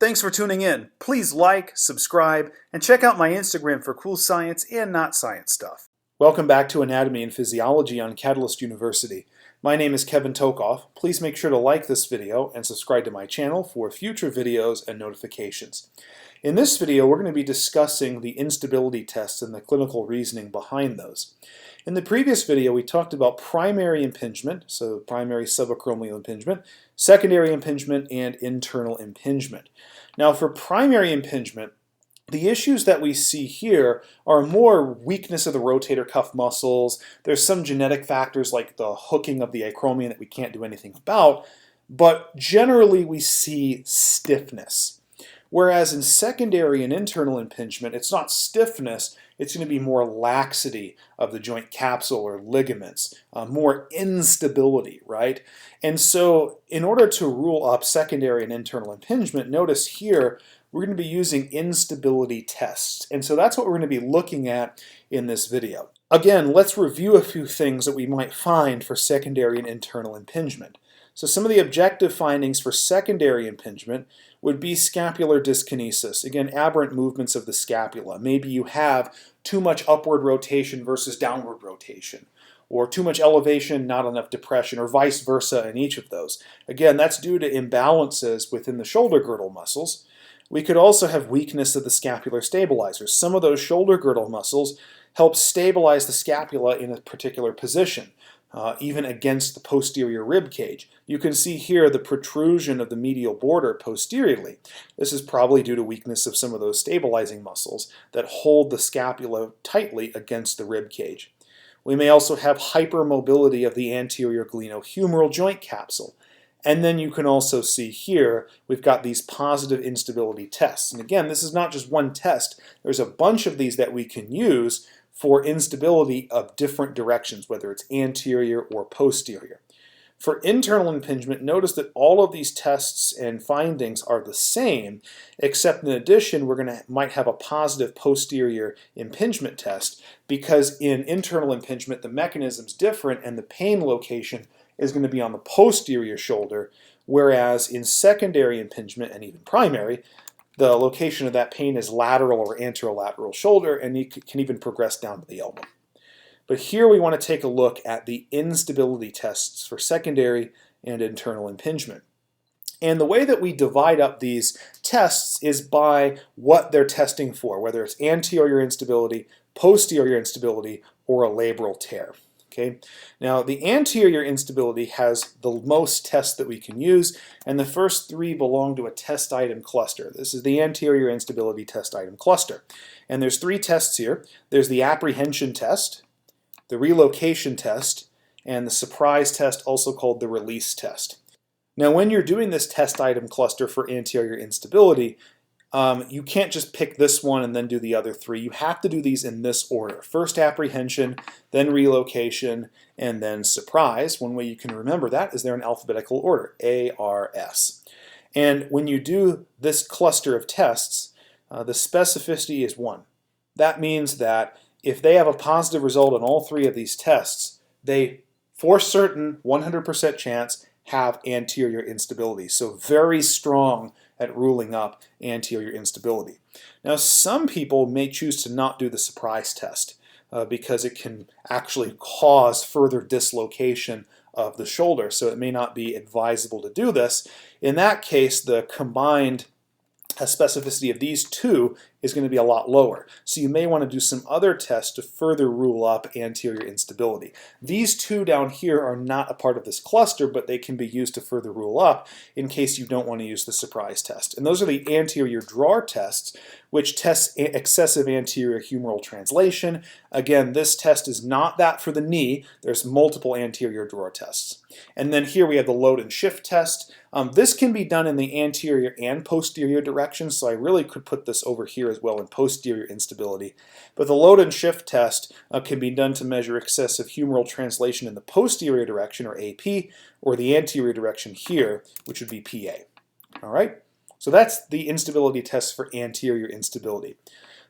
Thanks for tuning in. Please like, subscribe, and check out my Instagram for cool science and not science stuff. Welcome back to Anatomy and Physiology on Catalyst University. My name is Kevin Tokoph. Please make sure to like this video and subscribe to my channel for future videos and notifications. In this video, we're going to be discussing the instability tests and the clinical reasoning behind those. In the previous video, we talked about primary impingement, so primary subacromial impingement, secondary impingement, and internal impingement. Now, for primary impingement, the issues that we see here are more weakness of the rotator cuff muscles. There's some genetic factors like the hooking of the acromion that we can't do anything about, but generally we see stiffness. Whereas in secondary and internal impingement, it's not stiffness, it's going to be more laxity of the joint capsule or ligaments, more instability, right? And so in order to rule up secondary and internal impingement, notice here we're going to be using instability tests. And so that's what we're going to be looking at in this video. Again, let's review a few things that we might find for secondary and internal impingement. So some of the objective findings for secondary impingement would be scapular dyskinesis. Again, aberrant movements of the scapula. Maybe you have too much upward rotation versus downward rotation, or too much elevation, not enough depression, or vice versa in each of those. Again, that's due to imbalances within the shoulder girdle muscles. We could also have weakness of the scapular stabilizers. Some of those shoulder girdle muscles help stabilize the scapula in a particular position. Even against the posterior rib cage. You can see here the protrusion of the medial border posteriorly. This is probably due to weakness of some of those stabilizing muscles that hold the scapula tightly against the rib cage. We may also have hypermobility of the anterior glenohumeral joint capsule. And then you can also see here, we've got these positive instability tests. And again, this is not just one test. There's a bunch of these that we can use for instability of different directions, whether it's anterior or posterior. For internal impingement, notice that all of these tests and findings are the same, except in addition, might have a positive posterior impingement test, because in internal impingement, the mechanism's different and the pain location is going to be on the posterior shoulder, whereas in secondary impingement and even primary, the location of that pain is lateral or anterolateral shoulder, and you can even progress down to the elbow. But here we want to take a look at the instability tests for secondary and internal impingement. And the way that we divide up these tests is by what they're testing for, whether it's anterior instability, posterior instability, or a labral tear. Okay. Now, the anterior instability has the most tests that we can use, and the first three belong to a test item cluster. This is the anterior instability test item cluster. And there's three tests here. There's the apprehension test, the relocation test, and the surprise test, also called the release test. Now, when you're doing this test item cluster for anterior instability, you can't just pick this one and then do the other three. You have to do these in this order. First apprehension, then relocation, and then surprise. One way you can remember that is they're in alphabetical order, A, R, S. And when you do this cluster of tests, the specificity is 1. That means that if they have a positive result on all three of these tests, they, for certain, 100% chance, have anterior instability. So very strong at ruling up anterior instability. Now, some people may choose to not do the surprise test because it can actually cause further dislocation of the shoulder, so it may not be advisable to do this. In that case, the combined specificity of these two is going to be a lot lower. So you may want to do some other tests to further rule up anterior instability. These two down here are not a part of this cluster, but they can be used to further rule up in case you don't want to use the surprise test. And those are the anterior drawer tests, which tests excessive anterior humeral translation. Again, this test is not that for the knee. There's multiple anterior drawer tests. And then here we have the load and shift test. This can be done in the anterior and posterior direction, so I really could put this over here as well in posterior instability. But the load and shift test can be done to measure excessive humeral translation in the posterior direction, or AP, or the anterior direction here, which would be PA. All right? So that's the instability test for anterior instability.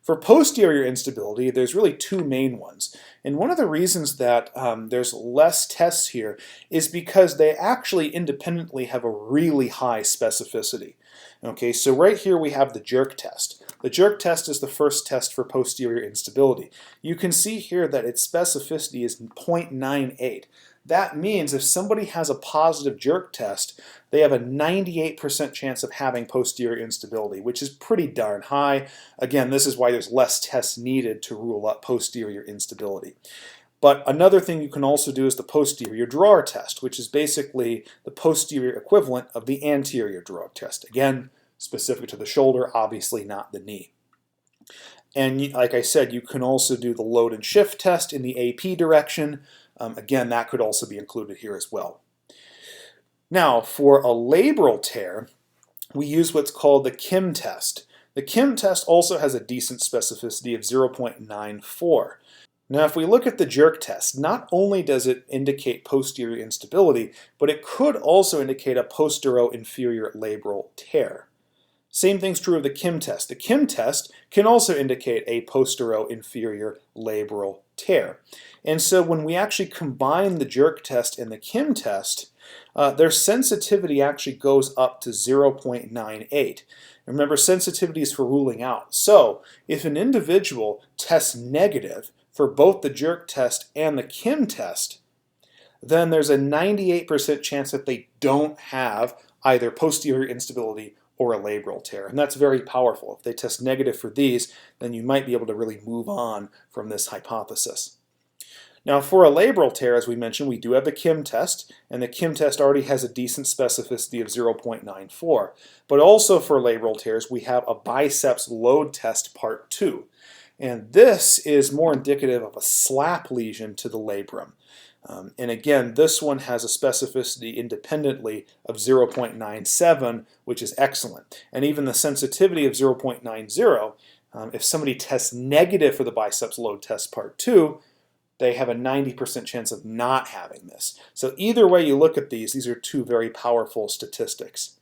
For posterior instability, there's really two main ones. And one of the reasons that there's less tests here is because they actually independently have a really high specificity. Okay, so right here we have the jerk test. The jerk test is the first test for posterior instability. You can see here that its specificity is 0.98. That means if somebody has a positive jerk test, they have a 98% chance of having posterior instability, which is pretty darn high. Again, this is why there's less tests needed to rule out posterior instability. But another thing you can also do is the posterior drawer test, which is basically the posterior equivalent of the anterior drawer test. Again, specific to the shoulder, obviously not the knee. And like I said, you can also do the load and shift test in the AP direction. Again, that could also be included here as well. Now, for a labral tear, we use what's called the Kim test. The Kim test also has a decent specificity of 0.94. Now, if we look at the jerk test, not only does it indicate posterior instability, but it could also indicate a postero-inferior labral tear. Same thing's true of the Kim test. The Kim test can also indicate a postero-inferior labral tear. And so when we actually combine the jerk test and the Kim test, their sensitivity actually goes up to 0.98. Remember, sensitivity is for ruling out. So if an individual tests negative for both the jerk test and the Kim test, then there's a 98% chance that they don't have either posterior instability or a labral tear. And that's very powerful. If they test negative for these, then you might be able to really move on from this hypothesis. Now, for a labral tear, as we mentioned, we do have the Kim test, and the Kim test already has a decent specificity of 0.94. But also for labral tears, we have a biceps load test part 2. And this is more indicative of a slap lesion to the labrum. And again, this one has a specificity independently of 0.97, which is excellent. And even the sensitivity of 0.90, if somebody tests negative for the biceps load test part 2, they have a 90% chance of not having this. So either way you look at these are two very powerful statistics.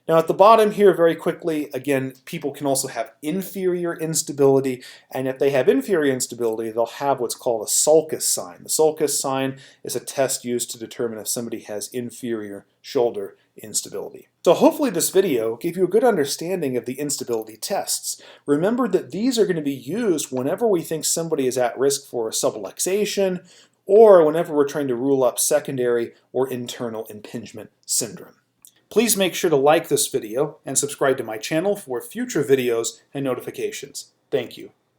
Now at the bottom here, very quickly, again, people can also have inferior instability, and if they have inferior instability, they'll have what's called a sulcus sign. The sulcus sign is a test used to determine if somebody has inferior shoulder instability. So hopefully this video gave you a good understanding of the instability tests. Remember that these are going to be used whenever we think somebody is at risk for a subluxation, or whenever we're trying to rule out secondary or internal impingement syndrome. Please make sure to like this video and subscribe to my channel for future videos and notifications. Thank you.